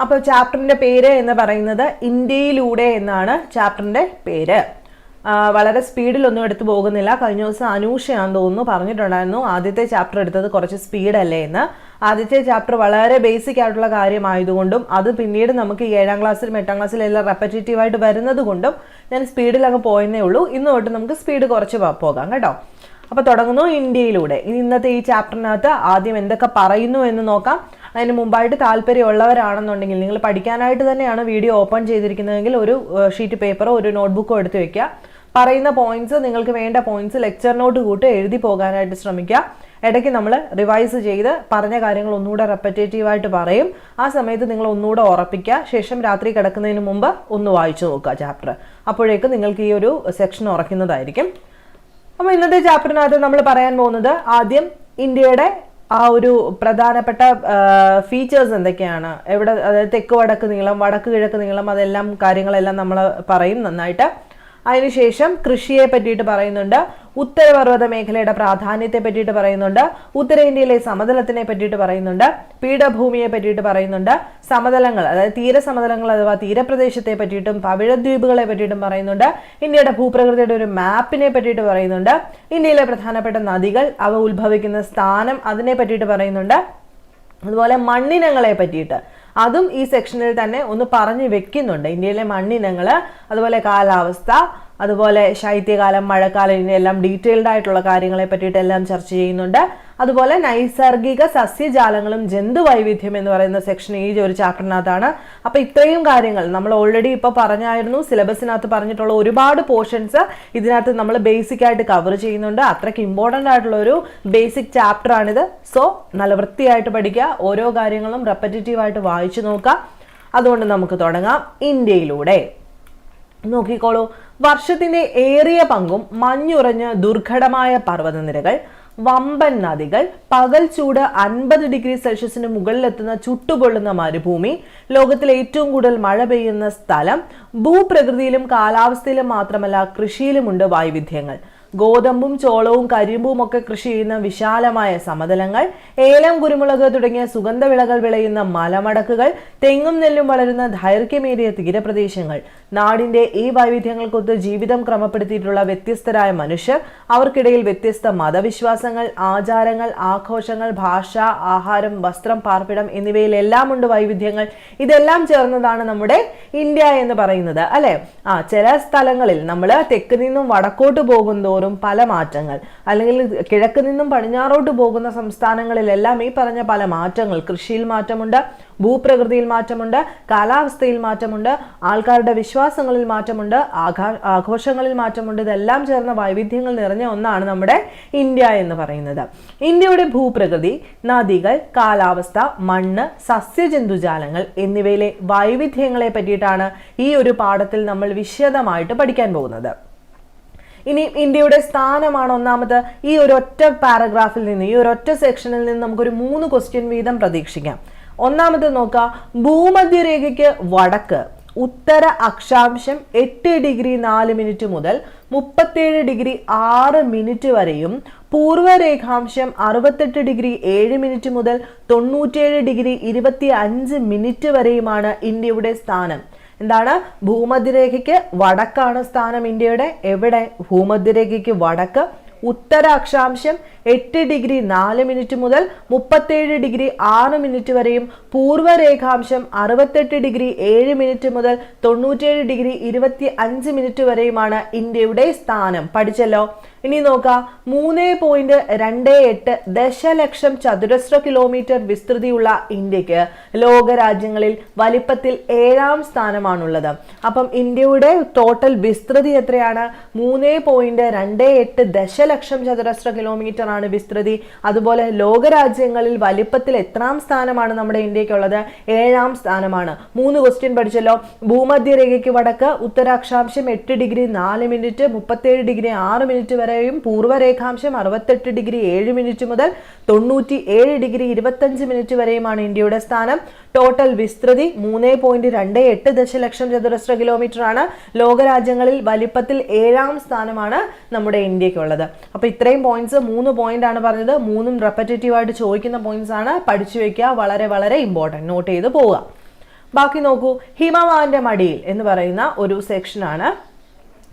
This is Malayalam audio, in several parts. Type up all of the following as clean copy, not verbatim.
അപ്പോൾ ചാപ്റ്ററിന്റെ പേര് എന്ന് പറയുന്നത് ഇന്ത്യയിലൂടെ എന്നാണ് ചാപ്റ്ററിന്റെ പേര്. വളരെ സ്പീഡിലൊന്നും എടുത്തു പോകുന്നില്ല. കഴിഞ്ഞ ദിവസം അനൂഷയാണെന്ന് തോന്നുന്നു പറഞ്ഞിട്ടുണ്ടായിരുന്നു ആദ്യത്തെ ചാപ്റ്റർ എടുത്തത് കുറച്ച് സ്പീഡല്ലേ എന്ന്. ആദ്യത്തെ ചാപ്റ്റർ വളരെ ബേസിക് ആയിട്ടുള്ള കാര്യമായതുകൊണ്ടും അത് പിന്നീട് നമുക്ക് 7ാം ക്ലാസ്സിലും 8ാം ക്ലാസ്സിലും എല്ലാം റെപ്പറ്റേറ്റീവ് ആയിട്ട് വരുന്നത് കൊണ്ടും ഞാൻ സ്പീഡിൽ അങ്ങ് പോയെന്നേ ഉള്ളൂ. ഇന്ന് തൊട്ട് നമുക്ക് സ്പീഡ് കുറച്ച് പോകാം കേട്ടോ. അപ്പോൾ തുടങ്ങുന്നു ഇന്ത്യയിലൂടെ. ഇന്നത്തെ ഈ ചാപ്റ്ററിനകത്ത് ആദ്യം എന്തൊക്കെ പറയുന്നു എന്ന് നോക്കാം. അതിന് മുമ്പായിട്ട് താല്പര്യമുള്ളവരാണെന്നുണ്ടെങ്കിൽ നിങ്ങൾ പഠിക്കാനായിട്ട് തന്നെയാണ് വീഡിയോ ഓപ്പൺ ചെയ്തിരിക്കുന്നതെങ്കിൽ ഒരു ഷീറ്റ് പേപ്പറോ ഒരു നോട്ട്ബുക്കോ എടുത്ത് വെക്കുക. പറയുന്ന പോയിന്റ്സ്, നിങ്ങൾക്ക് വേണ്ട പോയിന്റ്സ് ലെക്ചർ നോട്ട് കൂട്ട് എഴുതി പോകാനായിട്ട് ശ്രമിക്കുക. ഇടയ്ക്ക് നമ്മൾ റിവൈസ് ചെയ്ത് പറഞ്ഞ കാര്യങ്ങൾ ഒന്നുകൂടെ റെപ്പറ്റേറ്റീവായിട്ട് പറയും. ആ സമയത്ത് നിങ്ങൾ ഒന്നുകൂടെ ഉറപ്പിക്കുക. ശേഷം രാത്രി കിടക്കുന്നതിന് മുമ്പ് ഒന്ന് വായിച്ചു നോക്കുക ചാപ്റ്റർ. അപ്പോഴേക്കും നിങ്ങൾക്ക് ഈ ഒരു സെക്ഷൻ ഉറക്കുന്നതായിരിക്കും. അപ്പോൾ ഇന്നത്തെ ചാപ്റ്ററിനകത്ത് നമ്മൾ പറയാൻ പോകുന്നത് ആദ്യം ഇന്ത്യയുടെ ആ ഒരു പ്രധാനപ്പെട്ട ഫീച്ചേഴ്സ് എന്തൊക്കെയാണ്, എവിടെ, അതായത് തെക്ക് വടക്ക് നീളം, വടക്ക് കിഴക്ക് നീളം, അതെല്ലാം കാര്യങ്ങളെല്ലാം നമ്മൾ പറയും നന്നായിട്ട്. അതിനുശേഷം കൃഷിയെ പറ്റിയിട്ട് പറയുന്നുണ്ട്, ഉത്തരപർവ്വത മേഖലയുടെ പ്രാധാന്യത്തെ പറ്റിയിട്ട് പറയുന്നുണ്ട്, ഉത്തരേന്ത്യയിലെ സമതലത്തിനെ പറ്റിയിട്ട് പറയുന്നുണ്ട്, പീഠഭൂമിയെ പറ്റിയിട്ട് പറയുന്നുണ്ട്, സമതലങ്ങൾ അതായത് തീരസമതലങ്ങൾ അഥവാ തീരപ്രദേശത്തെ പറ്റിയിട്ടും പവിഴദ്വീപുകളെ പറ്റിയിട്ടും പറയുന്നുണ്ട്, ഇന്ത്യയുടെ ഭൂപ്രകൃതിയുടെ ഒരു മാപ്പിനെ പറ്റിയിട്ട് പറയുന്നുണ്ട്, ഇന്ത്യയിലെ പ്രധാനപ്പെട്ട നദികൾ, അവ ഉത്ഭവിക്കുന്ന സ്ഥാനം, അതിനെ പറ്റിയിട്ട് പറയുന്നുണ്ട്. അതുപോലെ മണ്ണിനങ്ങളെ പറ്റിയിട്ട് അതും ഈ സെക്ഷനിൽ തന്നെ ഒന്ന് പറഞ്ഞു വെക്കുന്നുണ്ട്. ഇന്ത്യയിലെ മണ്ണിനങ്ങൾ, അതുപോലെ കാലാവസ്ഥ, അതുപോലെ ശൈത്യകാലം, മഴക്കാലം, ഇതിനെല്ലാം ഡീറ്റെയിൽഡ് ആയിട്ടുള്ള കാര്യങ്ങളെ പറ്റിയിട്ടെല്ലാം ചർച്ച ചെയ്യുന്നുണ്ട്. അതുപോലെ നൈസർഗിക സസ്യജാലങ്ങളും ജന്തുവൈവിധ്യം എന്ന് പറയുന്ന സെക്ഷൻ ഈ ഒരു ചാപ്റ്ററിനകത്താണ്. അപ്പോൾ ഇത്രയും കാര്യങ്ങൾ നമ്മൾ ഓൾറെഡി ഇപ്പോൾ പറഞ്ഞായിരുന്നു. സിലബസിനകത്ത് പറഞ്ഞിട്ടുള്ള ഒരുപാട് പോർഷൻസ് ഇതിനകത്ത് നമ്മൾ ബേസിക് ആയിട്ട് കവർ ചെയ്യുന്നുണ്ട്. അത്രയ്ക്ക് ഇമ്പോർട്ടൻ്റ് ആയിട്ടുള്ള ഒരു ബേസിക് ചാപ്റ്റർ ആണിത്. സോ നല്ല വൃത്തിയായിട്ട് പഠിക്കുക, ഓരോ കാര്യങ്ങളും റെപ്പറ്റേറ്റീവ് ആയിട്ട് വായിച്ചു നോക്കുക. അതുകൊണ്ട് നമുക്ക് തുടങ്ങാം. ഇന്ത്യയിലൂടെ നോക്കിക്കോളൂ. വർഷത്തിന്റെ ഏറിയ പങ്കും മഞ്ഞുറഞ്ഞ് ദുർഘടമായ പർവ്വതനിരകൾ, വമ്പൻ നദികൾ, പകൽ ചൂട് 50 ഡിഗ്രി സെൽഷ്യസിന് മുകളിലെത്തുന്ന ചുട്ടുപൊള്ളുന്ന മരുഭൂമി, ലോകത്തിലെ ഏറ്റവും കൂടുതൽ മഴ പെയ്യുന്ന സ്ഥലം, ഭൂപ്രകൃതിയിലും കാലാവസ്ഥയിലും മാത്രമല്ല കൃഷിയിലുമുണ്ട് വൈവിധ്യങ്ങൾ, ഗോതമ്പും ചോളവും കരിമ്പും ഒക്കെ കൃഷി ചെയ്യുന്ന വിശാലമായ സമതലങ്ങൾ, ഏലം, കുരുമുളക് തുടങ്ങിയ സുഗന്ധവിളകൾ വിളയുന്ന മലമടക്കുകൾ, തെങ്ങും നെല്ലും വളരുന്ന ദൈർഘ്യമേറിയ തീരപ്രദേശങ്ങൾ, നാടിന്റെ ഈ വൈവിധ്യങ്ങൾക്കൊത്ത് ജീവിതം ക്രമപ്പെടുത്തിയിട്ടുള്ള വ്യത്യസ്തരായ മനുഷ്യർ, അവർക്കിടയിൽ വ്യത്യസ്ത മതവിശ്വാസങ്ങൾ, ആചാരങ്ങൾ, ആഘോഷങ്ങൾ, ഭാഷ, ആഹാരം, വസ്ത്രം, പാർപ്പിടം എന്നിവയിലെല്ലാം ഉണ്ട് വൈവിധ്യങ്ങൾ. ഇതെല്ലാം ചേർന്നതാണ് നമ്മുടെ ഇന്ത്യ എന്ന് പറയുന്നത് അല്ലെ. ചില സ്ഥലങ്ങളിൽ നമ്മൾ തെക്ക് നിന്നും വടക്കോട്ട് പോകുന്തോറും പല മാറ്റങ്ങൾ, അല്ലെങ്കിൽ കിഴക്ക് നിന്നും പടിഞ്ഞാറോട്ട് പോകുന്ന സംസ്ഥാനങ്ങളിലെല്ലാം ഈ പറഞ്ഞ പല മാറ്റങ്ങൾ, കൃഷിയിൽ മാറ്റമുണ്ട്, ഭൂപ്രകൃതിയിൽ മാറ്റമുണ്ട്, കാലാവസ്ഥയിൽ മാറ്റമുണ്ട്, ആൾക്കാരുടെ വിശ്വാസങ്ങളിൽ മാറ്റമുണ്ട്, ആഘോഷങ്ങളിൽ മാറ്റമുണ്ട്. ഇതെല്ലാം ചേർന്ന വൈവിധ്യങ്ങൾ നിറഞ്ഞ ഒന്നാണ് നമ്മുടെ ഇന്ത്യ എന്ന് പറയുന്നത്. ഇന്ത്യയുടെ ഭൂപ്രകൃതി, നദികൾ, കാലാവസ്ഥ, മണ്ണ്, സസ്യജന്തുജാലങ്ങൾ എന്നിവയിലെ വൈവിധ്യങ്ങളെ പറ്റിയിട്ടാണ് ഈ ഒരു പാഠത്തിൽ നമ്മൾ വിശദമായിട്ട് പഠിക്കാൻ പോകുന്നത്. ഇനി ഇന്ത്യയുടെ സ്ഥാനമാണ് ഒന്നാമത്. ഈ ഒരൊറ്റ പാരഗ്രാഫിൽ നിന്ന്, ഈ ഒരൊറ്റ സെക്ഷനിൽ നിന്ന് നമുക്കൊരു 3 ക്വസ്റ്റ്യൻ വീതം പ്രതീക്ഷിക്കാം. ഒന്നാമത് നോക്കാം. ഭൂമധ്യരേഖയ്ക്ക് വടക്ക് ഉത്തര അക്ഷാംശം 8 ഡിഗ്രി 4 മിനിറ്റ് മുതൽ 37 ഡിഗ്രി 6 മിനിറ്റ് വരെയും, പൂർവ്വരേഖാംശം 68 ഡിഗ്രി 7 മിനിറ്റ് മുതൽ 97 ഡിഗ്രി 25 മിനിറ്റ് വരെയുമാണ് ഇന്ത്യയുടെ സ്ഥാനം. എന്താണ്? ഭൂമധ്യരേഖയ്ക്ക് വടക്കാണ് സ്ഥാനം ഇന്ത്യയുടെ. എവിടെ? ഭൂമധ്യരേഖയ്ക്ക് വടക്ക് ഉത്തര അക്ഷാംശം 8 ഡിഗ്രി 4 മിനിറ്റ് മുതൽ 37 ഡിഗ്രി 6 മിനിറ്റ് വരെയും, പൂർവ്വരേഖാംശം 68 ഡിഗ്രി 7 മിനിറ്റ് മുതൽ 97 ഡിഗ്രി 25 മിനിറ്റ് വരെയുമാണ് ഇന്ത്യയുടെ സ്ഥാനം. പഠിച്ചല്ലോ. ഇനി നോക്കാം. 3.28 ദശലക്ഷം ചതുരശ്ര കിലോമീറ്റർ വിസ്തൃതിയുള്ള ഇന്ത്യക്ക് ലോകരാജ്യങ്ങളിൽ വലിപ്പത്തിൽ 7ാം സ്ഥാനമാണുള്ളത്. അപ്പം ഇന്ത്യയുടെ ടോട്ടൽ വിസ്തൃതി എത്രയാണ്? 3.28 ദശലക്ഷം ചതുരശ്ര കിലോമീറ്റർ ആണ് വിസ്തൃതി. അതുപോലെ ലോകരാജ്യങ്ങളിൽ വലിപ്പത്തിൽ എത്രാം സ്ഥാനമാണ് നമ്മുടെ ഇന്ത്യക്കുള്ളത്? 7ാം സ്ഥാനമാണ്. 3 ക്വസ്റ്റ്യൻ പഠിച്ചല്ലോ. ഭൂമധ്യരേഖയ്ക്ക് വടക്ക് ഉത്തരാക്ഷാംശം 8 ഡിഗ്രി 4 മിനിറ്റ് 37 ഡിഗ്രി 6 മിനിറ്റ് വരെ, പൂർവ്വരേഖാംശം 68 ഡിഗ്രി 7 മിനിറ്റ് മുതൽ 97 ഡിഗ്രി 25 മിനിറ്റ് വരെയുമാണ് ഇന്ത്യയുടെ സ്ഥാനം. ടോട്ടൽ വിസ്തൃതി 3.28 ദശലക്ഷം ചതുരശ്ര കിലോമീറ്റർ ആണ്. ലോകരാജ്യങ്ങളിൽ വലിപ്പത്തിൽ 7ാം സ്ഥാനമാണ് നമ്മുടെ ഇന്ത്യക്കുള്ളത്. അപ്പൊ ഇത്രയും പോയിന്റ്സ്, 3 പോയിന്റ് ആണ് പറഞ്ഞത്. 3ഉം റെപ്പറ്റേറ്റീവ് ആയിട്ട് ചോദിക്കുന്ന പോയിന്റ്സ് ആണ്. പഠിച്ചു വെക്കുക. വളരെ വളരെ ഇമ്പോർട്ടൻറ്റ്. നോട്ട് ചെയ്ത് പോവുക. ബാക്കി നോക്കൂ, ഹിമവാന്റെ മടിയിൽ എന്ന് പറയുന്ന ഒരു സെക്ഷനാണ്.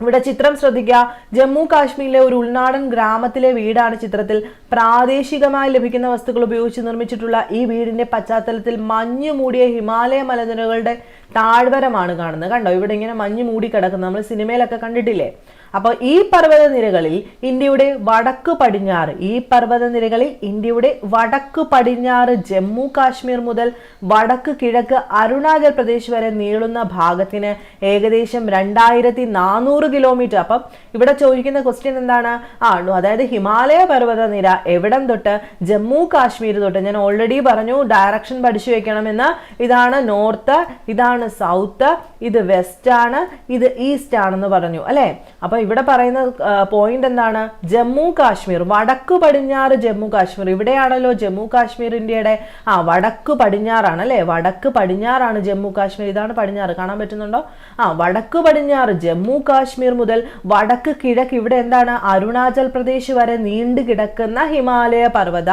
ഇവിടെ ചിത്രം ശ്രദ്ധിക്കുക. ജമ്മു കാശ്മീരിലെ ഒരു ഉൾനാടൻ ഗ്രാമത്തിലെ വീടാണ് ചിത്രത്തിൽ. പ്രാദേശികമായി ലഭിക്കുന്ന വസ്തുക്കൾ ഉപയോഗിച്ച് നിർമ്മിച്ചിട്ടുള്ള ഈ വീടിന്റെ പശ്ചാത്തലത്തിൽ മഞ്ഞു മൂടിയ ഹിമാലയ മലനിരകളുടെ താഴ്വരമാണ് കാണുന്നത്. കണ്ടോ, ഇവിടെ ഇങ്ങനെ മഞ്ഞു മൂടി കിടക്കുന്നത് നമ്മൾ സിനിമയിലൊക്കെ കണ്ടിട്ടില്ലേ? അപ്പോൾ ഈ പർവ്വതനിരകളിൽ ഇന്ത്യയുടെ വടക്ക് പടിഞ്ഞാറ് ജമ്മു കാശ്മീർ മുതൽ വടക്ക് കിഴക്ക് അരുണാചൽ പ്രദേശ് വരെ നീളുന്ന ഭാഗത്തിന് ഏകദേശം 2400 കിലോമീറ്റർ. അപ്പം ഇവിടെ ചോദിക്കുന്ന ക്വസ്റ്റ്യൻ എന്താണ്? അതായത് ഹിമാലയ പർവ്വതനിര എവിടം തൊട്ട്? ജമ്മു കാശ്മീർ തൊട്ട്. ഞാൻ ഓൾറെഡി പറഞ്ഞു ഡയറക്ഷൻ പഠിച്ചു വെക്കണമെന്ന്. ഇതാണ് നോർത്ത്, ഇതാണ് സൗത്ത്, ഇത് വെസ്റ്റ് ആണ്, ഇത് ഈസ്റ്റ് ആണെന്ന് പറഞ്ഞു അല്ലെ? അപ്പൊ ഇവിടെ പറയുന്ന പോയിന്റ് എന്താണ്? ജമ്മു കാശ്മീർ, വടക്കു പടിഞ്ഞാറ് ജമ്മു കാശ്മീർ. ഇവിടെയാണല്ലോ ജമ്മു കാശ്മീർ ഇന്ത്യയുടെ വടക്കു പടിഞ്ഞാറാണ് അല്ലെ? വടക്ക് പടിഞ്ഞാറാണ് ജമ്മു കാശ്മീർ. ഇതാണ് പടിഞ്ഞാറ്, കാണാൻ പറ്റുന്നുണ്ടോ? വടക്കു പടിഞ്ഞാറ് ജമ്മു കാശ്മീർ മുതൽ വടക്ക് കിഴക്ക് ഇവിടെ എന്താണ്? അരുണാചൽ പ്രദേശ് വരെ നീണ്ടു കിടക്കുന്ന ഹിമാലയ പർവ്വത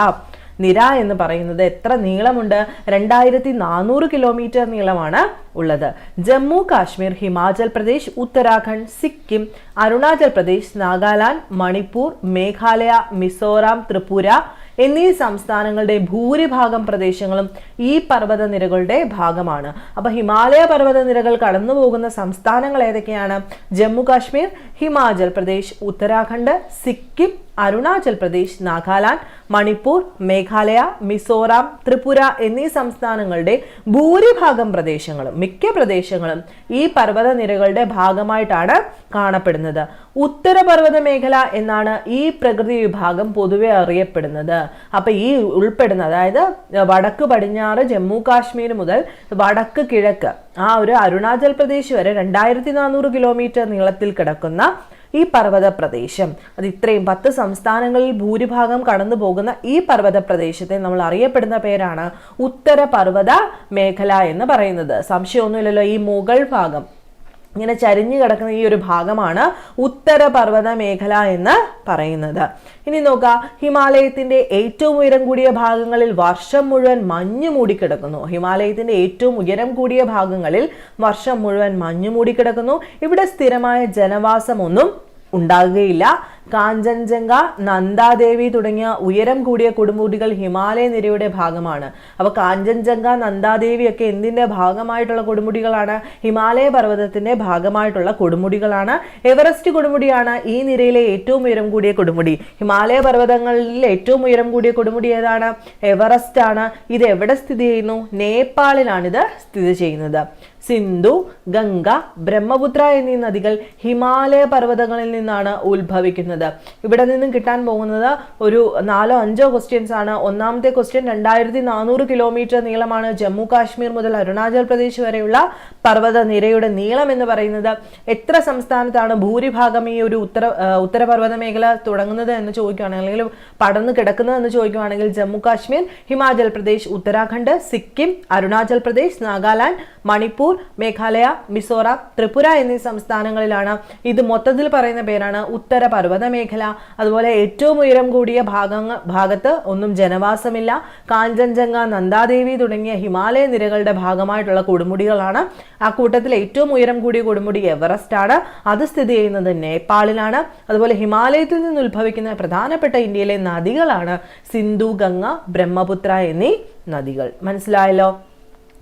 നിര എന്ന് പറയുന്നത് എത്ര നീളമുണ്ട്? 2400 കിലോമീറ്റർ നീളമാണ് ഉള്ളത്. ജമ്മു കാശ്മീർ, ഹിമാചൽ പ്രദേശ്, ഉത്തരാഖണ്ഡ്, സിക്കിം, അരുണാചൽ പ്രദേശ്, നാഗാലാൻഡ്, മണിപ്പൂർ, മേഘാലയ, മിസോറാം, ത്രിപുര എന്നീ സംസ്ഥാനങ്ങളുടെ ഭൂരിഭാഗം പ്രദേശങ്ങളും ഈ പർവ്വതനിരകളുടെ ഭാഗമാണ്. അപ്പൊ ഹിമാലയ പർവ്വതനിരകൾ കടന്നു പോകുന്ന സംസ്ഥാനങ്ങൾ ഏതൊക്കെയാണ്? ജമ്മു കാശ്മീർ, ഹിമാചൽ പ്രദേശ്, ഉത്തരാഖണ്ഡ്, സിക്കിം, അരുണാചൽ പ്രദേശ്, നാഗാലാൻഡ്, മണിപ്പൂർ, മേഘാലയ, മിസോറാം, ത്രിപുര എന്നീ സംസ്ഥാനങ്ങളുടെ ഭൂരിഭാഗം പ്രദേശങ്ങളും മിക്ക പ്രദേശങ്ങളും ഈ പർവ്വതനിരകളുടെ ഭാഗമായിട്ടാണ് കാണപ്പെടുന്നത്. ഉത്തരപർവ്വത മേഖല എന്നാണ് ഈ പ്രകൃതി വിഭാഗം പൊതുവെ അറിയപ്പെടുന്നത്. അപ്പൊ ഈ ഉൾപ്പെടുന്ന, അതായത് വടക്ക് പടിഞ്ഞാറ് ജമ്മു കാശ്മീർ മുതൽ വടക്ക് കിഴക്ക് ഒരു അരുണാചൽ പ്രദേശ് വരെ 2400 കിലോമീറ്റർ നീളത്തിൽ കിടക്കുന്ന ഈ പർവ്വത പ്രദേശം, അത് ഇത്രയും 10 സംസ്ഥാനങ്ങളിൽ ഭൂരിഭാഗം കടന്നു പോകുന്ന ഈ പർവ്വത പ്രദേശത്തെ നമ്മൾ അറിയപ്പെടുന്ന പേരാണ് ഉത്തരപർവ്വത മേഖല എന്ന് പറയുന്നത്. സംശയമൊന്നുമില്ലല്ലോ, ഈ മുകൾ ഭാഗം ഇങ്ങനെ ചരിഞ്ഞു കിടക്കുന്ന ഈ ഒരു ഭാഗമാണ് ഉത്തരപർവ്വത മേഖല എന്ന് പറയുന്നത്. ഇനി നോക്കുക, ഹിമാലയത്തിന്റെ ഏറ്റവും ഉയരം കൂടിയ ഭാഗങ്ങളിൽ വർഷം മുഴുവൻ മഞ്ഞു മൂടിക്കിടക്കുന്നു. ഹിമാലയത്തിന്റെ ഏറ്റവും ഉയരം കൂടിയ ഭാഗങ്ങളിൽ വർഷം മുഴുവൻ മഞ്ഞു മൂടിക്കിടക്കുന്നു. ഇവിടെ സ്ഥിരമായ ജനവാസമൊന്നും ഉണ്ടാകുകയില്ല. കാഞ്ചൻജംഗ, നന്ദാദേവി തുടങ്ങിയ ഉയരം കൂടിയ കൊടുമുടികൾ ഹിമാലയ നിരയുടെ ഭാഗമാണ്. അപ്പൊ കാഞ്ചൻജംഗ, നന്ദാദേവി ഒക്കെ എന്തിന്റെ ഭാഗമായിട്ടുള്ള കൊടുമുടികളാണ്? ഹിമാലയ പർവ്വതത്തിന്റെ ഭാഗമായിട്ടുള്ള കൊടുമുടികളാണ്. എവറസ്റ്റ് കൊടുമുടിയാണ് ഈ നിരയിലെ ഏറ്റവും ഉയരം കൂടിയ കൊടുമുടി. ഹിമാലയ പർവ്വതങ്ങളിൽ ഏറ്റവും ഉയരം കൂടിയ കൊടുമുടി ഏതാണ്? എവറസ്റ്റ് ആണ്. ഇത് എവിടെ സ്ഥിതി ചെയ്യുന്നു? നേപ്പാളിലാണ് ഇത് സ്ഥിതി ചെയ്യുന്നത്. സിന്ധു, ഗംഗ, ബ്രഹ്മപുത്ര എന്നീ നദികൾ ഹിമാലയ പർവ്വതങ്ങളിൽ നിന്നാണ് ഉത്ഭവിക്കുന്നത്. ഇവിടെ നിന്നും കിട്ടാൻ പോകുന്നത് ഒരു 4-5 ക്വസ്റ്റ്യൻസ് ആണ്. ഒന്നാമത്തെ ക്വസ്റ്റ്യൻ 2400 കിലോമീറ്റർ നീളമാണ് ജമ്മു കാശ്മീർ മുതൽ അരുണാചൽ പ്രദേശ് വരെയുള്ള പർവ്വത നിരയുടെ നീളം എന്ന് പറയുന്നത്. എത്ര സംസ്ഥാനത്താണ് ഭൂരിഭാഗം ഈ ഒരു ഉത്തരപർവ്വത മേഖല തുടങ്ങുന്നത് എന്ന് ചോദിക്കുകയാണെങ്കിൽ, അല്ലെങ്കിൽ പടർന്നു കിടക്കുന്നത് എന്ന് ചോദിക്കുകയാണെങ്കിൽ, ജമ്മു കാശ്മീർ, ഹിമാചൽ പ്രദേശ്, ഉത്തരാഖണ്ഡ്, സിക്കിം, അരുണാചൽ പ്രദേശ്, നാഗാലാൻഡ്, മണിപ്പൂർ, മേഘാലയ, മിസോറാം, ത്രിപുര എന്നീ സംസ്ഥാനങ്ങളിലാണ്. ഇത് മൊത്തത്തിൽ പറയുന്ന പേരാണ് ഉത്തരപർവ്വത മേഖല. അതുപോലെ ഏറ്റവും ഉയരം കൂടിയ ഭാഗത്ത് ഒന്നും ജനവാസമില്ല. കാഞ്ചൻജംഗ, നന്ദാദേവി തുടങ്ങിയ ഹിമാലയ നിരകളുടെ ഭാഗമായിട്ടുള്ള കൊടുമുടികളാണ്. ആ കൂട്ടത്തിൽ ഏറ്റവും ഉയരം കൂടിയ കൊടുമുടി എവറസ്റ്റ് ആണ്. അത് സ്ഥിതി ചെയ്യുന്നത് നേപ്പാളിലാണ്. അതുപോലെ ഹിമാലയത്തിൽ നിന്ന് ഉത്ഭവിക്കുന്ന പ്രധാനപ്പെട്ട ഇന്ത്യയിലെ നദികളാണ് സിന്ധു, ഗംഗ, ബ്രഹ്മപുത്ര എന്നീ നദികൾ. മനസ്സിലായല്ലോ?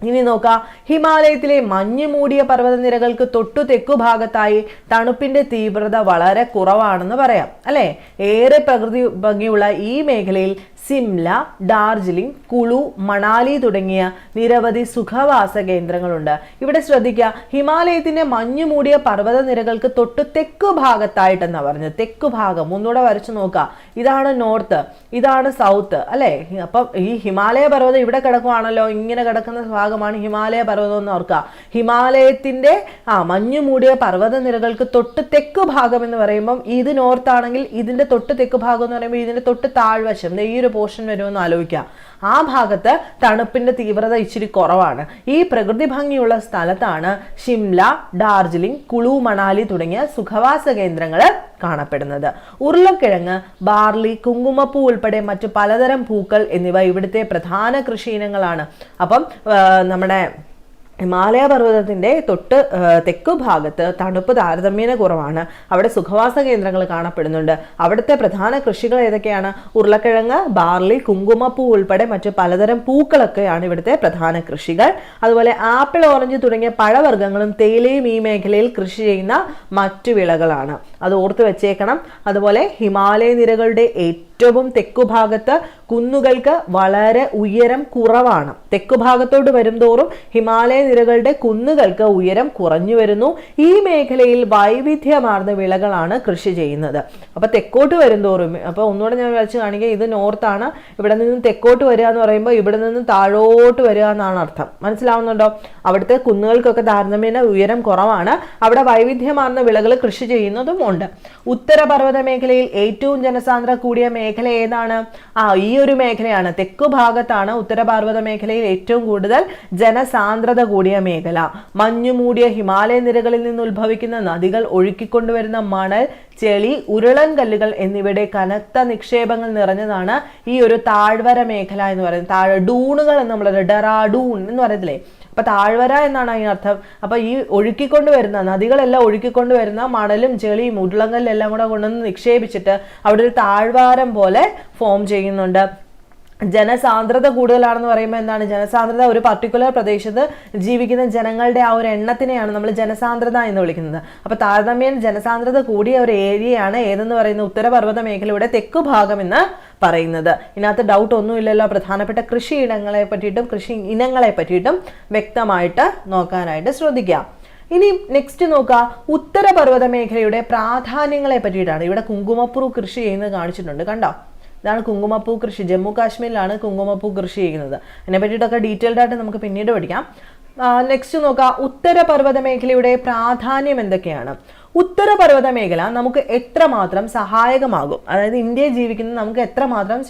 ഇനി നോക്കാം, ഹിമാലയത്തിലെ മഞ്ഞു മൂടിയ പർവ്വതനിരകൾക്ക് തൊട്ടു തെക്കു ഭാഗത്തായി തണുപ്പിന്റെ തീവ്രത വളരെ കുറവാണെന്ന് പറയാം അല്ലെ? ഏറെ പ്രകൃതി ഭംഗിയുള്ള ഈ മേഖലയിൽ സിംല, ഡാർജിലിംഗ്, കുളു, മണാലി തുടങ്ങിയ നിരവധി സുഖവാസ കേന്ദ്രങ്ങളുണ്ട്. ഇവിടെ ശ്രദ്ധിക്കുക, ഹിമാലയത്തിന്റെ മഞ്ഞു മൂടിയ പർവ്വത നിരകൾക്ക് തൊട്ട് തെക്കു ഭാഗത്തായിട്ടെന്നാ പറഞ്ഞത്. തെക്കു ഭാഗം ഒന്നുകൂടെ വരച്ചു നോക്കുക. ഇതാണ് നോർത്ത്, ഇതാണ് സൗത്ത് അല്ലെ? അപ്പം ഈ ഹിമാലയ പർവ്വതം ഇവിടെ കിടക്കുവാണല്ലോ, ഇങ്ങനെ കിടക്കുന്ന ഭാഗമാണ് ഹിമാലയ പർവ്വതം എന്ന് ഓർക്കുക. ഹിമാലയത്തിന്റെ മഞ്ഞു മൂടിയ പർവ്വത നിരകൾക്ക് തൊട്ട് തെക്കു ഭാഗം എന്ന് പറയുമ്പം ഇത് നോർത്ത് ആണെങ്കിൽ ഇതിന്റെ തൊട്ട് തെക്കു ഭാഗം എന്ന് പറയുമ്പോൾ ഇതിന്റെ തൊട്ട് താഴ്വശം ഈ ഒരു പോർഷൻ വരുമെന്ന് ആലോചിക്കാം. ആ ഭാഗത്ത് തണുപ്പിന്റെ തീവ്രത ഇച്ചിരി കുറവാണ്. ഈ പ്രകൃതി ഭംഗിയുള്ള സ്ഥലത്താണ് ഷിംല, ഡാർജിലിംഗ്, കുളു, മണാലി തുടങ്ങിയ സുഖവാസ കേന്ദ്രങ്ങൾ കാണപ്പെടുന്നത്. ഉരുളക്കിഴങ്ങ്, ബാർലി, കുങ്കുമപ്പൂ ഉൾപ്പെടെ മറ്റു പലതരം പൂക്കൾ എന്നിവ ഇവിടുത്തെ പ്രധാന കൃഷി ഇനങ്ങളാണ്. അപ്പം നമ്മുടെ ഹിമാലയ പർവ്വതത്തിൻ്റെ തൊട്ട് തെക്കു ഭാഗത്ത് തണുപ്പ് താരതമ്യേന കുറവാണ്. അവിടെ സുഖവാസ കേന്ദ്രങ്ങൾ കാണപ്പെടുന്നുണ്ട്. അവിടുത്തെ പ്രധാന കൃഷികൾ ഏതൊക്കെയാണ്? ഉരുളക്കിഴങ്ങ്, ബാർലി, കുങ്കുമപ്പൂ ഉൾപ്പെടെ മറ്റു പലതരം പൂക്കളൊക്കെയാണ് ഇവിടുത്തെ പ്രധാന കൃഷികൾ. അതുപോലെ ആപ്പിൾ, ഓറഞ്ച് തുടങ്ങിയ പഴവർഗ്ഗങ്ങളും തേയിലയും ഈ മേഖലയിൽ കൃഷി ചെയ്യുന്ന മറ്റു വിളകളാണ്. അത് ഓർത്ത് വെച്ചേക്കണം. അതുപോലെ ഹിമാലയ നിരകളുടെ ഏറ്റവും തെക്കുഭാഗത്ത് കുന്നുകൾക്ക് വളരെ ഉയരം കുറവാണ്. തെക്കുഭാഗത്തോട്ട് വരുംതോറും ഹിമാലയ നിരകളുടെ കുന്നുകൾക്ക് ഉയരം കുറഞ്ഞു വരുന്നു. ഈ മേഖലയിൽ വൈവിധ്യമാർന്ന വിളകളാണ് കൃഷി ചെയ്യുന്നത്. അപ്പൊ തെക്കോട്ട് വരുംതോറും, അപ്പൊ ഒന്നുകൂടെ ഞാൻ വരച്ച് കാണിക്കുക, ഇത് നോർത്താണ്. ഇവിടെ നിന്ന് തെക്കോട്ട് വരിക എന്ന് പറയുമ്പോൾ ഇവിടെ നിന്ന് താഴോട്ട് വരിക എന്നാണ് അർത്ഥം. മനസ്സിലാവുന്നുണ്ടോ? അവിടുത്തെ കുന്നുകൾക്കൊക്കെ താരതമ്യേന ഉയരം കുറവാണ്. അവിടെ വൈവിധ്യമാർന്ന വിളകൾ കൃഷി ചെയ്യുന്നതും ഉണ്ട്. ഉത്തരപർവ്വത മേഖലയിൽ ഏറ്റവും ജനസാന്ദ്രത കൂടിയ മേഖല ഏതാണ്? ഈ ഒരു മേഖലയാണ്. തെക്കു ഭാഗത്താണ് ഉത്തരപർവ്വത മേഖലയിൽ ഏറ്റവും കൂടുതൽ ജനസാന്ദ്രത കൂടിയ മേഖല. മഞ്ഞു മൂടിയ ഹിമാലയ നിരകളിൽ നിന്ന് ഉത്ഭവിക്കുന്ന നദികൾ ഒഴുക്കിക്കൊണ്ടുവരുന്ന മണൽ, ചെളി, ഉരുളൻ കല്ലുകൾ എന്നിവയുടെ കനത്ത നിക്ഷേപങ്ങൾ നിറഞ്ഞതാണ് ഈ ഒരു താഴ്വര മേഖല എന്ന് പറയുന്നത്. ഡൂണുകൾ എന്ന് നമ്മൾ ഡെറാഡൂൺ എന്ന് പറയത്തില്ലേ? അപ്പൊ താഴ്വര എന്നാണ് അതിനർത്ഥം. അപ്പൊ ഈ ഒഴുക്കിക്കൊണ്ടുവരുന്ന നദികളെല്ലാം ഒഴുക്കിക്കൊണ്ടുവരുന്ന മണലും ചെളിയും ഉരുളങ്കല്ലും എല്ലാം കൂടെ കൊണ്ടുവന്ന് നിക്ഷേപിച്ചിട്ട് അവിടെ ഒരു താഴ്വാരം പോലെ ഫോം ചെയ്യുന്നുണ്ട്. ജനസാന്ദ്രത കൂടുതലാണെന്ന് പറയുമ്പോൾ എന്താണ് ജനസാന്ദ്രത? ഒരു പർട്ടിക്കുലർ പ്രദേശത്ത് ജീവിക്കുന്ന ജനങ്ങളുടെ ആ ഒരു എണ്ണത്തിനെയാണ് നമ്മൾ ജനസാന്ദ്രത എന്ന് വിളിക്കുന്നത്. അപ്പൊ താരതമ്യേന ജനസാന്ദ്രത കൂടിയ ഒരു ഏരിയയാണ് ഏതെന്ന് പറയുന്നത് ഉത്തരപർവ്വത മേഖലയുടെ തെക്കു ഭാഗം എന്ന് പറയുന്നത്. ഇതിനകത്ത് ഡൗട്ട് ഒന്നുമില്ലല്ലോ. പ്രധാനപ്പെട്ട കൃഷി ഇനങ്ങളെ പറ്റിയിട്ടും വ്യക്തമായിട്ട് നോക്കാനായിട്ട് ശ്രദ്ധിക്കാം. ഇനി നെക്സ്റ്റ് നോക്കുക, ഉത്തരപർവ്വത മേഖലയുടെ പ്രാധാന്യങ്ങളെ പറ്റിയിട്ടാണ്. ഇവിടെ കുങ്കുമപ്പൂ കൃഷി ചെയ്യുന്നത് കാണിച്ചിട്ടുണ്ട്, കണ്ടോ? ഇതാണ് കുങ്കുമപ്പൂ കൃഷി. ജമ്മു കാശ്മീരിലാണ് കുങ്കുമപ്പൂ കൃഷി ചെയ്യുന്നത്. അതിനെ പറ്റിയിട്ടൊക്കെ ഡീറ്റെയിൽഡ് ആയിട്ട് നമുക്ക് പിന്നീട് പഠിക്കാം. നെക്സ്റ്റ് നോക്കുക, ഉത്തരപർവ്വത മേഖലയുടെ പ്രാധാന്യം എന്തൊക്കെയാണ്? ഉത്തരപർവ്വത മേഖല നമുക്ക് എത്രമാത്രം സഹായകമാകും, അതായത് ഇന്ത്യയിൽ ജീവിക്കുന്ന നമുക്ക് എത്രമാത്രം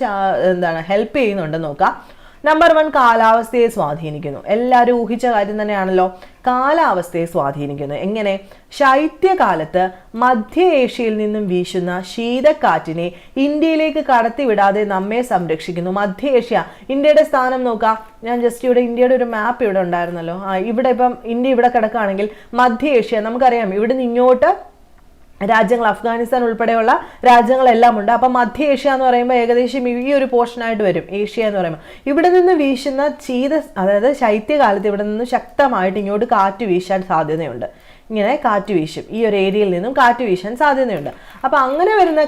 ഹെൽപ്പ് ചെയ്യുന്നുണ്ടെന്ന് നോക്കാം. നമ്പർ 1, കാലാവസ്ഥയെ സ്വാധീനിക്കുന്നു. എല്ലാവരും ഊഹിച്ച കാര്യം തന്നെയാണല്ലോ. കാലാവസ്ഥയെ സ്വാധീനിക്കുന്നു. എങ്ങനെ? ശൈത്യകാലത്ത് മധ്യ ഏഷ്യയിൽ നിന്നും വീശുന്ന ശീതക്കാറ്റിനെ ഇന്ത്യയിലേക്ക് കടത്തിവിടാതെ നമ്മെ സംരക്ഷിക്കുന്നു. മധ്യ ഏഷ്യ, ഇന്ത്യയുടെ സ്ഥാനം നോക്കാം. ഞാൻ ജസ്റ്റ് ഇവിടെ ഇന്ത്യയുടെ ഒരു മാപ്പ് ഇവിടെ ഉണ്ടായിരുന്നല്ലോ. ഇവിടെ ഇപ്പം ഇന്ത്യ ഇവിടെ കിടക്കുകയാണെങ്കിൽ മധ്യ ഏഷ്യ നമുക്കറിയാം. ഇവിടെ നിന്ന് ഇങ്ങോട്ട് രാജ്യങ്ങൾ, അഫ്ഗാനിസ്ഥാൻ ഉൾപ്പെടെയുള്ള രാജ്യങ്ങളെല്ലാം ഉണ്ട്. അപ്പം മധ്യ ഏഷ്യ എന്ന് പറയുമ്പോൾ ഏകദേശം ഈ ഒരു പോർഷനായിട്ട് വരും ഏഷ്യ എന്ന് പറയുമ്പോൾ. ഇവിടെ നിന്ന് വീശുന്ന അതായത് ശൈത്യകാലത്ത് ഇവിടെ നിന്ന് ശക്തമായിട്ട് ഇങ്ങോട്ട് കാറ്റ് വീശാൻ സാധ്യതയുണ്ട്. ഇങ്ങനെ കാറ്റ് വീശും. ഈ ഒരു ഏരിയയിൽ നിന്നും കാറ്റ് വീശാൻ സാധ്യതയുണ്ട്. അപ്പം അങ്ങനെ വരുന്ന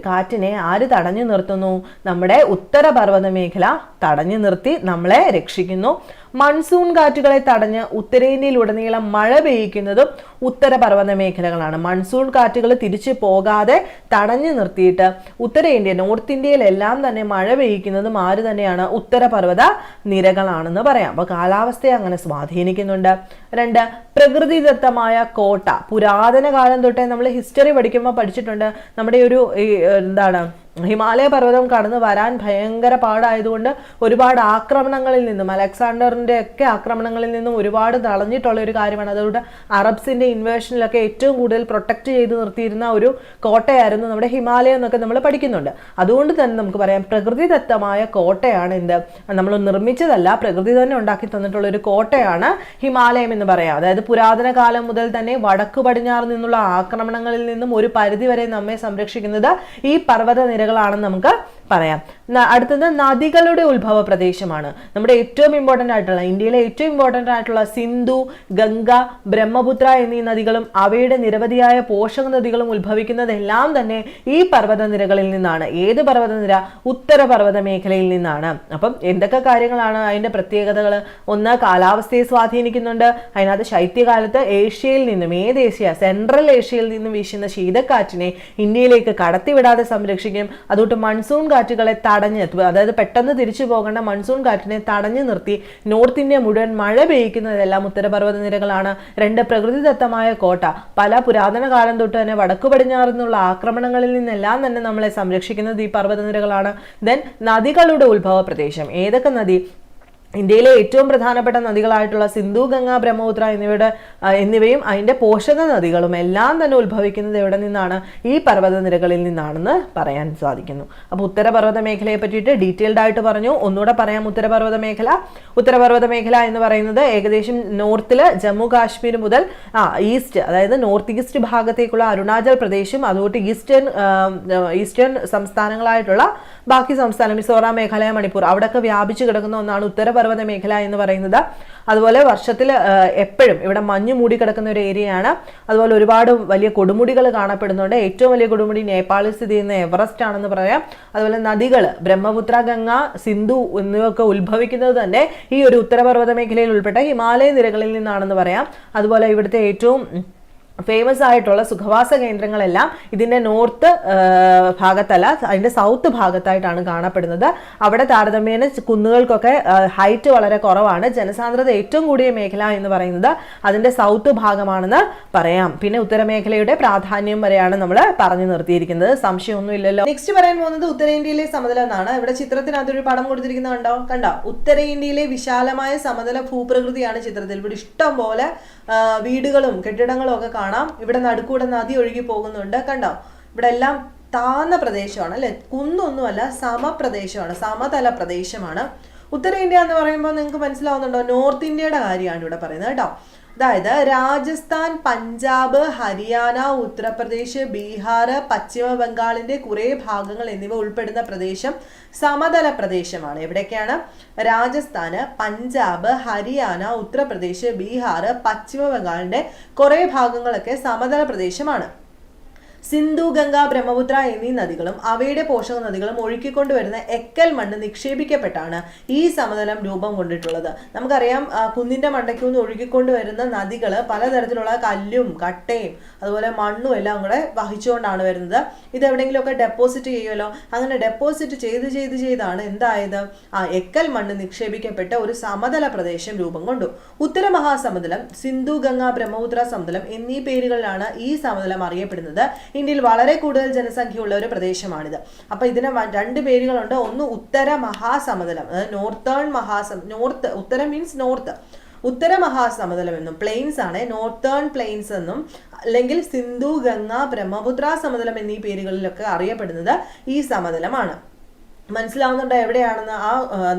കാറ്റിനെ ആര് തടഞ്ഞു നിർത്തുന്നു? നമ്മുടെ ഉത്തരപർവ്വത മേഖല തടഞ്ഞു നിർത്തി നമ്മളെ രക്ഷിക്കുന്നു. മൺസൂൺ കാറ്റുകളെ തടഞ്ഞ് ഉത്തരേന്ത്യയിലുടനീളം മഴ പെയ്യിക്കുന്നതും ഉത്തരപർവ്വത മേഖലകളാണ്. മൺസൂൺ കാറ്റുകൾ തിരിച്ചു പോകാതെ തടഞ്ഞു നിർത്തിയിട്ട് ഉത്തരേന്ത്യ, നോർത്ത് ഇന്ത്യയിലെല്ലാം തന്നെ മഴ പെയ്യിക്കുന്നതും ആര് തന്നെയാണ്? ഉത്തരപർവ്വത നിരകളാണെന്ന് പറയാം. അപ്പോൾ കാലാവസ്ഥയെ അങ്ങനെ സ്വാധീനിക്കുന്നുണ്ട്. 2, പ്രകൃതിദത്തമായ കോട്ട. പുരാതന കാലം തൊട്ടേ നമ്മൾ ഹിസ്റ്ററി പഠിക്കുമ്പോൾ പഠിച്ചിട്ടുണ്ട്. നമ്മുടെ ഒരു ഹിമാലയ പർവ്വതം കടന്നു വരാൻ ഭയങ്കര പാടായതുകൊണ്ട് ഒരുപാട് ആക്രമണങ്ങളിൽ നിന്നും, അലക്സാണ്ടറിന്റെ ഒക്കെ ആക്രമണങ്ങളിൽ നിന്നും ഒരുപാട് തടഞ്ഞിട്ടുള്ള ഒരു കാര്യമാണ്. അതുകൊണ്ട് അറബ്സിന്റെ ഇൻവേഷനിലൊക്കെ ഏറ്റവും കൂടുതൽ പ്രൊട്ടക്ട് ചെയ്ത് നിർത്തിയിരുന്ന ഒരു കോട്ടയായിരുന്നു നമ്മുടെ ഹിമാലയം എന്നൊക്കെ നമ്മൾ പഠിക്കുന്നുണ്ട്. അതുകൊണ്ട് തന്നെ നമുക്ക് പറയാം പ്രകൃതിദത്തമായ കോട്ടയാണ് എന്ത്, നമ്മൾ നിർമ്മിച്ചതല്ല, പ്രകൃതി തന്നെ ഉണ്ടാക്കി തന്നിട്ടുള്ള ഒരു കോട്ടയാണ് ഹിമാലയം എന്ന് പറയാം. അതായത് പുരാതന കാലം മുതൽ തന്നെ വടക്കു പടിഞ്ഞാറ് നിന്നുള്ള ആക്രമണങ്ങളിൽ നിന്നും ഒരു പരിധി വരെ നമ്മെ സംരക്ഷിക്കുന്നത് ഈ പർവ്വത നിരകളാണെന്ന് നമുക്ക് പറയാം. അടുത്തത് നദികളുടെ ഉത്ഭവ പ്രദേശമാണ്. നമ്മുടെ ഏറ്റവും ഇമ്പോർട്ടൻ്റ് ആയിട്ടുള്ള, ഇന്ത്യയിലെ ഏറ്റവും ഇമ്പോർട്ടൻ്റ് ആയിട്ടുള്ള സിന്ധു, ഗംഗ, ബ്രഹ്മപുത്ര എന്നീ നദികളും അവയുടെ നിരവധിയായ പോഷക നദികളും ഉത്ഭവിക്കുന്നതെല്ലാം തന്നെ ഈ പർവ്വത നിരകളിൽ നിന്നാണ്. ഏത് പർവ്വതനിര? ഉത്തരപർവ്വത മേഖലയിൽ നിന്നാണ്. അപ്പം എന്തൊക്കെ കാര്യങ്ങളാണ് അതിൻ്റെ പ്രത്യേകതകൾ? 1, കാലാവസ്ഥയെ സ്വാധീനിക്കുന്നുണ്ട്. അതിനകത്ത് ശൈത്യകാലത്ത് ഏഷ്യയിൽ നിന്നും, ഏത് ഏഷ്യ? സെൻട്രൽ ഏഷ്യയിൽ നിന്നും വീശുന്ന ശീതക്കാറ്റിനെ ഇന്ത്യയിലേക്ക് കടത്തിവിടാതെ സംരക്ഷിക്കും. അതുകൊണ്ട് മൺസൂൺ കാറ്റുകളെ തടഞ്ഞ്, അതായത് പെട്ടെന്ന് തിരിച്ചു പോകേണ്ട മൺസൂൺ കാറ്റിനെ തടഞ്ഞു നിർത്തി നോർത്ത് ഇന്ത്യ മുഴുവൻ മഴ പെയ്യിക്കുന്നതെല്ലാം ഉത്തരപർവ്വത നിരകളാണ്. 2, പ്രകൃതിദത്തമായ കോട്ട. പല പുരാതന കാലം തൊട്ട് തന്നെ വടക്കു പടിഞ്ഞാറ് നിന്നുള്ള ആക്രമണങ്ങളിൽ നിന്നെല്ലാം തന്നെ നമ്മളെ സംരക്ഷിക്കുന്നത് ഈ പർവ്വത നിരകളാണ്. ദെൻ നദികളുടെ ഉത്ഭവ പ്രദേശം. ഏതൊക്കെ നദി? ഇന്ത്യയിലെ ഏറ്റവും പ്രധാനപ്പെട്ട നദികളായിട്ടുള്ള സിന്ധു, ഗംഗ, ബ്രഹ്മപുത്ര എന്നിവയും അതിൻ്റെ പോഷക നദികളും എല്ലാം തന്നെ ഉത്ഭവിക്കുന്നത് എവിടെ നിന്നാണ്? ഈ പർവ്വതനിരകളിൽ നിന്നാണെന്ന് പറയാൻ സാധിക്കുന്നു. അപ്പോൾ ഉത്തരപർവ്വത മേഖലയെ പറ്റിയിട്ട് ഡീറ്റെയിൽഡ് ആയിട്ട് പറഞ്ഞു. ഒന്നുകൂടെ പറയാം. ഉത്തരപർവ്വത മേഖല എന്ന് പറയുന്നത് ഏകദേശം നോർത്തിൽ ജമ്മു കാശ്മീർ മുതൽ ഈസ്റ്റ്, അതായത് നോർത്ത് ഈസ്റ്റ് ഭാഗത്തേക്കുള്ള അരുണാചൽ പ്രദേശും അതുകൊണ്ട് ഈസ്റ്റേൺ സംസ്ഥാനങ്ങളായിട്ടുള്ള ബാക്കി സംസ്ഥാനം മിസോറാം, മേഘാലയ, മണിപ്പൂർ അവിടെയൊക്കെ വ്യാപിച്ചു കിടക്കുന്ന ഒന്നാണ് ഉത്തരപർവ്വത മേഖല എന്ന് പറയുന്നത്. അതുപോലെ വർഷത്തിൽ എപ്പോഴും ഇവിടെ മഞ്ഞ് മൂടി കിടക്കുന്ന ഒരു ഏരിയയാണ്. അതുപോലെ ഒരുപാട് വലിയ കൊടുമുടികൾ കാണപ്പെടുന്നുണ്ട്. ഏറ്റവും വലിയ കൊടുമുടി നേപ്പാളിൽ സ്ഥിതി ചെയ്യുന്ന എവറസ്റ്റ് ആണെന്ന് പറയാം. അതുപോലെ നദികൾ ബ്രഹ്മപുത്ര, ഗംഗ, സിന്ധു എന്നിവയൊക്കെ ഉത്ഭവിക്കുന്നത് തന്നെ ഈ ഒരു ഉത്തരപർവ്വത മേഖലയിൽ ഉൾപ്പെട്ട ഹിമാലയ നിരകളിൽ നിന്നാണെന്ന് പറയാം. അതുപോലെ ഇവിടുത്തെ ഏറ്റവും ഫേമസ് ആയിട്ടുള്ള സുഖവാസ കേന്ദ്രങ്ങളെല്ലാം ഇതിൻ്റെ നോർത്ത് ഭാഗത്തല്ല, അതിൻ്റെ സൗത്ത് ഭാഗത്തായിട്ടാണ് കാണപ്പെടുന്നത്. അവിടെ താരതമ്യേന കുന്നുകൾക്കൊക്കെ ഹൈറ്റ് വളരെ കുറവാണ്. ജനസാന്ദ്രത ഏറ്റവും കൂടിയ മേഖല എന്ന് പറയുന്നത് അതിൻ്റെ സൗത്ത് ഭാഗമാണെന്ന് പറയാം. പിന്നെ ഉത്തരമേഖലയുടെ പ്രാധാന്യം വരെയാണ് നമ്മൾ പറഞ്ഞു നിർത്തിയിരിക്കുന്നത്. സംശയമൊന്നുമില്ലല്ലോ. നെക്സ്റ്റ് പറയാൻ പോകുന്നത് ഉത്തരേന്ത്യയിലെ സമതലം എന്നാണ്. ഇവിടെ ചിത്രത്തിനകത്തൊരു പടം കൊടുത്തിരിക്കുന്നത് കണ്ടോ? ഉത്തരേന്ത്യയിലെ വിശാലമായ സമതല ഭൂപ്രകൃതിയാണ് ചിത്രത്തിൽ. ഇവിടെ ഇഷ്ടം പോലെ വീടുകളും കെട്ടിടങ്ങളും ഒക്കെ കാണാം. ഇവിടെ നടുക്കൂടെ നദി ഒഴുകി പോകുന്നുണ്ട്. കണ്ടോ? ഇവിടെ എല്ലാം താഴ്ന്ന പ്രദേശമാണ് അല്ലെ, കുന്നൊന്നുമല്ല, സമപ്രദേശമാണ്, സമതല പ്രദേശമാണ്. ഉത്തരേന്ത്യ എന്ന് പറയുമ്പോൾ നിങ്ങൾക്ക് മനസ്സിലാവുന്നുണ്ടോ? നോർത്ത് ഇന്ത്യയുടെ കാര്യമാണ് ഇവിടെ പറയുന്നത് കേട്ടോ. അതായത് രാജസ്ഥാൻ, പഞ്ചാബ്, ഹരിയാന, ഉത്തർപ്രദേശ്, ബീഹാർ, പശ്ചിമ ബംഗാളിന്റെ കുറെ ഭാഗങ്ങൾ എന്നിവ ഉൾപ്പെടുന്ന പ്രദേശം സമതല പ്രദേശമാണ്. എവിടെയൊക്കെയാണ്? രാജസ്ഥാന്, പഞ്ചാബ്, ഹരിയാന, ഉത്തർപ്രദേശ്, ബീഹാർ, പശ്ചിമ ബംഗാളിന്റെ കുറെ ഭാഗങ്ങളൊക്കെ സമതല പ്രദേശമാണ്. സിന്ധു, ഗംഗ, ബ്രഹ്മപുത്ര എന്നീ നദികളും അവയുടെ പോഷക നദികളും ഒഴുക്കിക്കൊണ്ടുവരുന്ന എക്കൽ മണ്ണ് നിക്ഷേപിക്കപ്പെട്ടാണ് ഈ സമതലം രൂപം കൊണ്ടിട്ടുള്ളത്. നമുക്കറിയാം, കുന്നിന്റെ മണ്ടയ്ക്കുനിന്ന് ഒഴുകിക്കൊണ്ടുവരുന്ന നദികൾ പലതരത്തിലുള്ള കല്ലും കട്ടയും അതുപോലെ മണ്ണും എല്ലാം കൂടെ വഹിച്ചുകൊണ്ടാണ് വരുന്നത്. ഇത് എവിടെയെങ്കിലുമൊക്കെ ഡെപ്പോസിറ്റ് ചെയ്യുമല്ലോ. അങ്ങനെ ഡെപ്പോസിറ്റ് ചെയ്താണ് എന്തായത്? എക്കൽ മണ്ണ് നിക്ഷേപിക്കപ്പെട്ട ഒരു സമതല പ്രദേശം രൂപം കൊണ്ടു. ഉത്തര മഹാസമതലം, സിന്ധു, ഗംഗ, ബ്രഹ്മപുത്ര സമതലം എന്നീ പേരുകളിലാണ് ഈ സമതലം അറിയപ്പെടുന്നത്. ഇന്ത്യയിൽ വളരെ കൂടുതൽ ജനസംഖ്യയുള്ള ഒരു പ്രദേശമാണിത്. അപ്പൊ ഇതിന് രണ്ട് പേരുകളുണ്ട്. ഒന്ന് ഉത്തര മഹാസമതലം, അതായത് ഉത്തരം മീൻസ് നോർത്ത്, ഉത്തര മഹാസമതലം എന്നും, പ്ലെയിൻസ് ആണ് നോർത്തേൺ പ്ലെയിൻസ് എന്നും, അല്ലെങ്കിൽ സിന്ധു, ഗംഗ, ബ്രഹ്മപുത്ര സമതലം എന്നീ പേരുകളിലൊക്കെ അറിയപ്പെടുന്നത് ഈ സമതലമാണ്. മനസ്സിലാവുന്നുണ്ടോ എവിടെയാണെന്ന്?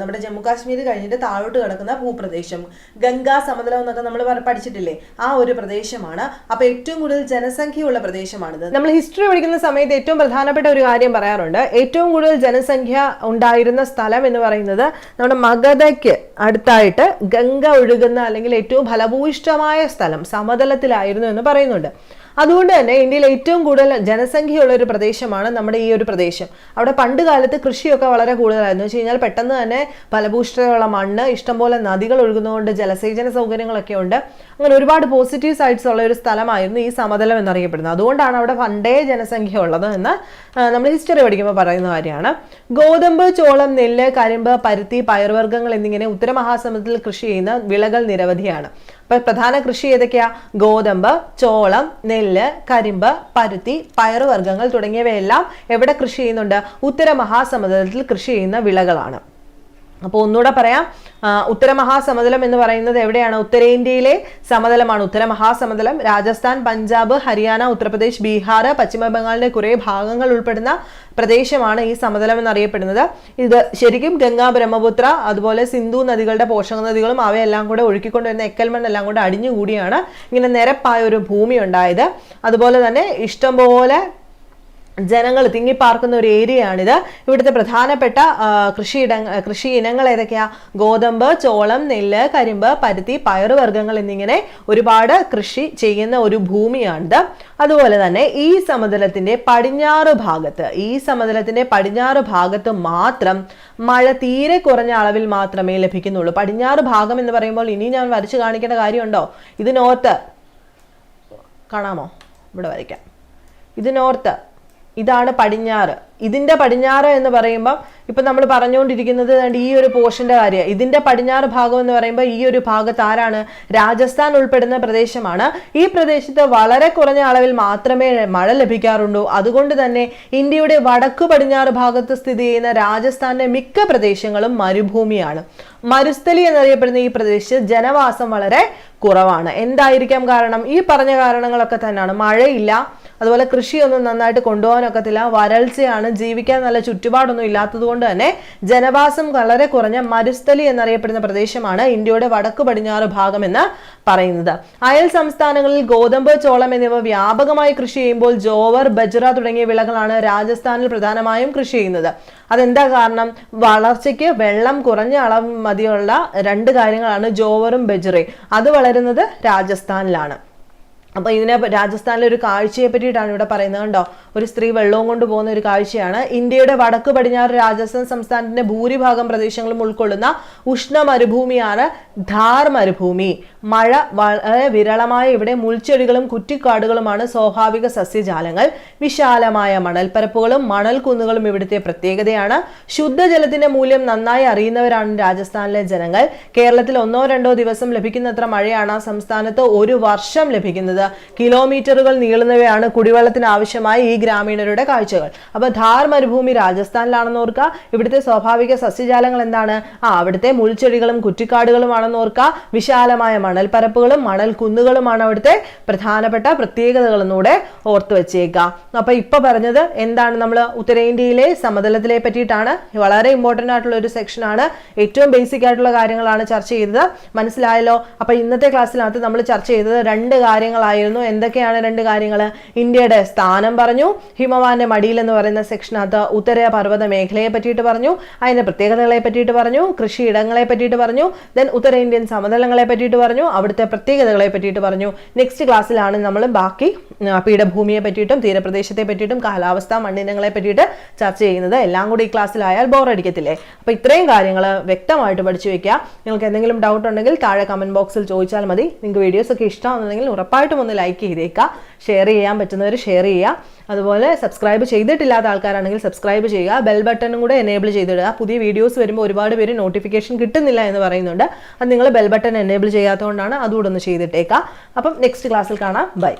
നമ്മുടെ ജമ്മു കാശ്മീർ കഴിഞ്ഞിട്ട് താഴോട്ട് കിടക്കുന്ന ഭൂപ്രദേശം ഗംഗാ സമതലം എന്നൊക്കെ നമ്മൾ പഠിച്ചിട്ടില്ലേ? ആ ഒരു പ്രദേശമാണ്. അപ്പൊ ഏറ്റവും കൂടുതൽ ജനസംഖ്യയുള്ള പ്രദേശമാണിത്. നമ്മൾ ഹിസ്റ്ററി പഠിക്കുന്ന സമയത്ത് ഏറ്റവും പ്രധാനപ്പെട്ട ഒരു കാര്യം പറയാറുണ്ട്. ഏറ്റവും കൂടുതൽ ജനസംഖ്യ ഉണ്ടായിരുന്ന സ്ഥലം എന്ന് പറയുന്നത് നമ്മുടെ മഗധയ്ക്ക് അടുത്തായിട്ട് ഗംഗ ഒഴുകുന്ന അല്ലെങ്കിൽ ഏറ്റവും ഫലഭൂയിഷ്ഠമായ സ്ഥലം സമതലത്തിലായിരുന്നു എന്ന് പറയുന്നുണ്ട്. അതുകൊണ്ട് തന്നെ ഇന്ത്യയിൽ ഏറ്റവും കൂടുതൽ ജനസംഖ്യയുള്ള ഒരു പ്രദേശമാണ് നമ്മുടെ ഈ ഒരു പ്രദേശം. അവിടെ പണ്ട് കാലത്ത് കൃഷിയൊക്കെ വളരെ കൂടുതലായിരുന്നു. വെച്ച് കഴിഞ്ഞാൽ പെട്ടെന്ന് തന്നെ ഫലഭൂയിഷ്ഠതയുള്ള മണ്ണ്, ഇഷ്ടംപോലെ നദികൾ ഒഴുകുന്നതുകൊണ്ട് ജലസേചന സൗകര്യങ്ങളൊക്കെ ഉണ്ട്. അങ്ങനെ ഒരുപാട് പോസിറ്റീവ് സൈഡ്സ് ഉള്ള ഒരു സ്ഥലമായിരുന്നു ഈ സമതലം എന്നറിയപ്പെടുന്നത്. അതുകൊണ്ടാണ് അവിടെ പണ്ടേ ജനസംഖ്യ ഉള്ളത് എന്ന് നമ്മൾ ഹിസ്റ്ററി പഠിക്കുമ്പോൾ പറയുന്ന കാര്യമാണ്. ഗോതമ്പ്, ചോളം, നെല്ല്, കരിമ്പ്, പരുത്തി, പയർവർഗ്ഗങ്ങൾ എന്നിങ്ങനെ ഉത്തരമഹാസമുദ്രത്തിൽ കൃഷി ചെയ്യുന്ന വിളകൾ നിരവധിയാണ്. അപ്പൊ പ്രധാന കൃഷി ഏതൊക്കെയാ? ഗോതമ്പ്, ചോളം, നെല്ല്, കരിമ്പ്, പരുത്തി, പയറുവർഗ്ഗങ്ങൾ തുടങ്ങിയവയെല്ലാം എവിടെ കൃഷി ചെയ്യുന്നുണ്ട്? ഉത്തര മഹാസമുദ്രത്തിൽ കൃഷി ചെയ്യുന്ന വിളകളാണ്. അപ്പോൾ ഒന്നുകൂടെ പറയാം, ഉത്തര മഹാസമതലം എന്ന് പറയുന്നത് എവിടെയാണ്? ഉത്തരേന്ത്യയിലെ സമതലമാണ് ഉത്തര മഹാസമതലം. രാജസ്ഥാൻ, പഞ്ചാബ്, ഹരിയാന, ഉത്തർപ്രദേശ്, ബീഹാർ, പശ്ചിമ ബംഗാളിന്റെ കുറെ ഭാഗങ്ങൾ ഉൾപ്പെടുന്ന പ്രദേശമാണ് ഈ സമതലം എന്നറിയപ്പെടുന്നത്. ഇത് ശരിക്കും ഗംഗ, ബ്രഹ്മപുത്ര അതുപോലെ സിന്ധു നദികളുടെ പോഷക നദികളും അവയെല്ലാം കൂടെ ഒഴുക്കിക്കൊണ്ടുവരുന്ന എക്കൽ മണ്ണെല്ലാം കൂടെ അടിഞ്ഞുകൂടിയാണ് ഇങ്ങനെ നിരപ്പായ ഒരു ഭൂമി ഉണ്ടായത്. അതുപോലെ തന്നെ ഇഷ്ടംപോലെ ജനങ്ങൾ തിങ്ങിപ്പാർക്കുന്ന ഒരു ഏരിയയാണിത്. ഇവിടുത്തെ പ്രധാനപ്പെട്ട കൃഷി ഇനങ്ങൾ ഏതൊക്കെയാ? ഗോതമ്പ്, ചോളം, നെല്ല്, കരിമ്പ്, പരുത്തി, പയറുവർഗ്ഗങ്ങൾ എന്നിങ്ങനെ ഒരുപാട് കൃഷി ചെയ്യുന്ന ഒരു ഭൂമിയാണിത്. അതുപോലെ തന്നെ ഈ സമതലത്തിന്റെ പടിഞ്ഞാറ് ഭാഗത്ത് മാത്രം മഴ തീരെ കുറഞ്ഞ അളവിൽ മാത്രമേ ലഭിക്കുന്നുള്ളൂ. പടിഞ്ഞാറ് ഭാഗം എന്ന് പറയുമ്പോൾ ഇനി ഞാൻ വരച്ചു കാണിക്കേണ്ട കാര്യമുണ്ടോ? ഇത് നോർത്ത് കാണാമോ? ഇവിടെ വരയ്ക്കാം. ഇത് നോർത്ത്, ഇതാണ് പടിഞ്ഞാറ്. ഇതിന്റെ പടിഞ്ഞാറ് എന്ന് പറയുമ്പോൾ ഇപ്പൊ നമ്മൾ പറഞ്ഞുകൊണ്ടിരിക്കുന്നത് ഈ ഒരു പോർഷന്റെ കാര്യം. ഇതിന്റെ പടിഞ്ഞാറ് ഭാഗം എന്ന് പറയുമ്പോൾ ഈ ഒരു ഭാഗത്ത് ആരാണ്? രാജസ്ഥാൻ ഉൾപ്പെടുന്ന പ്രദേശമാണ്. ഈ പ്രദേശത്ത് വളരെ കുറഞ്ഞ അളവിൽ മാത്രമേ മഴ ലഭിക്കാറുള്ളൂ. അതുകൊണ്ട് തന്നെ ഇന്ത്യയുടെ വടക്കു പടിഞ്ഞാറ് ഭാഗത്ത് സ്ഥിതി ചെയ്യുന്ന രാജസ്ഥാന്റെ മിക്ക പ്രദേശങ്ങളും മരുഭൂമിയാണ്. മരുസ്ഥലി എന്നറിയപ്പെടുന്ന ഈ പ്രദേശത്ത് ജനവാസം വളരെ കുറവാണ്. എന്തായിരിക്കാം കാരണം? ഈ പറഞ്ഞ കാരണങ്ങളൊക്കെ തന്നെയാണ്. മഴയില്ല, അതുപോലെ കൃഷിയൊന്നും നന്നായിട്ട് കൊണ്ടുപോകാനൊക്കത്തില്ല, വരൾച്ചയാണ്, ജീവിക്കാൻ നല്ല ചുറ്റുപാടൊന്നും ഇല്ലാത്തത് കൊണ്ട് തന്നെ ജനവാസം വളരെ കുറഞ്ഞ മരുസ്ഥലി എന്നറിയപ്പെടുന്ന പ്രദേശമാണ് ഇന്ത്യയുടെ വടക്കു പടിഞ്ഞാറ് ഭാഗം എന്ന് പറയുന്നത്. അയൽ സംസ്ഥാനങ്ങളിൽ ഗോതമ്പ്, ചോളം എന്നിവ വ്യാപകമായി കൃഷി ചെയ്യുമ്പോൾ ജോവർ, ബജ്റ തുടങ്ങിയ വിളകളാണ് രാജസ്ഥാനിൽ പ്രധാനമായും കൃഷി ചെയ്യുന്നത്. അതെന്താ കാരണം? വളർച്ചയ്ക്ക് വെള്ളം കുറഞ്ഞ അളവ് മതിയുള്ള രണ്ട് കാര്യങ്ങളാണ് ജോവറും ബജ്റയും. അത് വളരുന്നത് രാജസ്ഥാനിലാണ്. അപ്പൊ ഇതിനെ രാജസ്ഥാനിലെ ഒരു കാഴ്ചയെ പറ്റിയിട്ടാണ് ഇവിടെ പറയുന്നത്. കണ്ടോ, ഒരു സ്ത്രീ വെള്ളവും കൊണ്ട് പോകുന്ന ഒരു കാഴ്ചയാണ്. ഇന്ത്യയുടെ വടക്ക് പടിഞ്ഞാറ് രാജസ്ഥാൻ സംസ്ഥാനത്തിന്റെ ഭൂരിഭാഗം പ്രദേശങ്ങളും ഉൾക്കൊള്ളുന്ന ഉഷ്ണ മരുഭൂമിയാണ് ധാർ മരുഭൂമി. മഴ വളരെ വിരളമായ ഇവിടെ മുൾച്ചെടികളും കുറ്റിക്കാടുകളുമാണ് സ്വാഭാവിക സസ്യജാലങ്ങൾ. വിശാലമായ മണൽപ്പരപ്പുകളും മണൽ കുന്നുകളും ഇവിടുത്തെ പ്രത്യേകതയാണ്. ശുദ്ധജലത്തിന്റെ മൂല്യം നന്നായി അറിയുന്നവരാണ് രാജസ്ഥാനിലെ ജനങ്ങൾ. കേരളത്തിൽ 1-2 ദിവസം ലഭിക്കുന്നത്ര മഴയാണ് ആ സംസ്ഥാനത്ത് ഒരു വർഷം ലഭിക്കുന്നത്. കിലോമീറ്ററുകൾ നീളുന്നവയാണ് കുടിവെള്ളത്തിന് ആവശ്യമായ ഈ ഗ്രാമീണരുടെ കാഴ്ചകൾ. അപ്പൊ ധാർ മരുഭൂമി രാജസ്ഥാനിലാണെന്ന് ഓർക്കുക. ഇവിടുത്തെ സ്വാഭാവിക സസ്യജാലങ്ങൾ എന്താണ്? അവിടുത്തെ മുൾച്ചെടികളും കുറ്റിക്കാടുകളുമാണെന്ന് ഓർക്കുക. വിശാലമായ മണൽപ്പരപ്പുകളും മണൽ കുന്നുകളുമാണ് അവിടുത്തെ പ്രധാനപ്പെട്ട പ്രത്യേകതകൾ എന്നൂടെ ഓർത്തു വെച്ചേക്കാം. അപ്പൊ ഇപ്പൊ പറഞ്ഞത് എന്താണ്? നമ്മൾ ഉത്തരേന്ത്യയിലെ സമതലത്തിലെ പറ്റിയിട്ടാണ്. വളരെ ഇമ്പോർട്ടന്റ് ആയിട്ടുള്ള ഒരു സെക്ഷനാണ്. ഏറ്റവും ബേസിക് ആയിട്ടുള്ള കാര്യങ്ങളാണ് ചർച്ച ചെയ്തത്. മനസ്സിലായല്ലോ? അപ്പൊ ഇന്നത്തെ ക്ലാസ്സിനകത്ത് നമ്മൾ ചർച്ച ചെയ്തത് 2 കാര്യങ്ങളായിരുന്നു. എന്തൊക്കെയാണ് 2 കാര്യങ്ങൾ? ഇന്ത്യയുടെ സ്ഥാനം പറഞ്ഞു, ഹിമവാന്റെ മടിയിൽ എന്ന് പറയുന്ന സെക്ഷനകത്ത് ഉത്തര പർവ്വത മേഖലയെ പറ്റിയിട്ട് പറഞ്ഞു, അതിന്റെ പ്രത്യേകതകളെ പറ്റിയിട്ട് പറഞ്ഞു, കൃഷിയിടങ്ങളെ പറ്റിയിട്ട് പറഞ്ഞു, ദെൻ ഉത്തരേന്ത്യൻ സമതലങ്ങളെ പറ്റിയിട്ട് പറഞ്ഞു, അവിടുത്തെ പ്രത്യേകതകളെ പറ്റിയിട്ട് പറഞ്ഞു. നെക്സ്റ്റ് ക്ലാസ്സിലാണ് നമ്മൾ ബാക്കി പീഠഭൂമിയെ പറ്റിയിട്ടും തീരപ്രദേശത്തെ പറ്റിയിട്ടും കാലാവസ്ഥ, മണ്ണിനങ്ങളെ പറ്റിയിട്ട് ചർച്ച ചെയ്യുന്നത്. എല്ലാം കൂടി ഈ ക്ലാസ്സിലായാൽ ബോറടിക്കത്തില്ലേ? അപ്പൊ ഇത്രയും കാര്യങ്ങൾ വ്യക്തമായിട്ട് പഠിച്ചു വെക്കുക. നിങ്ങൾക്ക് എന്തെങ്കിലും ഡൗട്ട് ഉണ്ടെങ്കിൽ താഴെ കമന്റ് ബോക്സിൽ ചോദിച്ചാൽ മതി. നിങ്ങൾക്ക് വീഡിയോസ് ഒക്കെ ഇഷ്ടമാണെന്നുണ്ടെങ്കിൽ ഉറപ്പായിട്ടും ഒന്ന് ലൈക്ക് ചെയ്തേക്കുക. ഷെയർ ചെയ്യാൻ പറ്റുന്നവർ ഷെയർ ചെയ്യുക. അതുപോലെ സബ്സ്ക്രൈബ് ചെയ്തിട്ടില്ലാത്ത ആൾക്കാരാണെങ്കിൽ സബ്സ്ക്രൈബ് ചെയ്യുക. ബെൽ ബട്ടണും കൂടെ എനേബിൾ ചെയ്തിടുക. പുതിയ വീഡിയോസ് വരുമ്പോൾ ഒരുപാട് പേര് നോട്ടിഫിക്കേഷൻ കിട്ടുന്നില്ല എന്ന് പറയുന്നുണ്ട്. അത് നിങ്ങൾ ബെൽ ബട്ടൺ എനേബിൾ ചെയ്യാത്തതുകൊണ്ടാണ്. അതുകൂടെ ഒന്ന് ചെയ്തിട്ടേക്കുക. അപ്പം നെക്സ്റ്റ് ക്ലാസ്സിൽ കാണാം. ബൈ.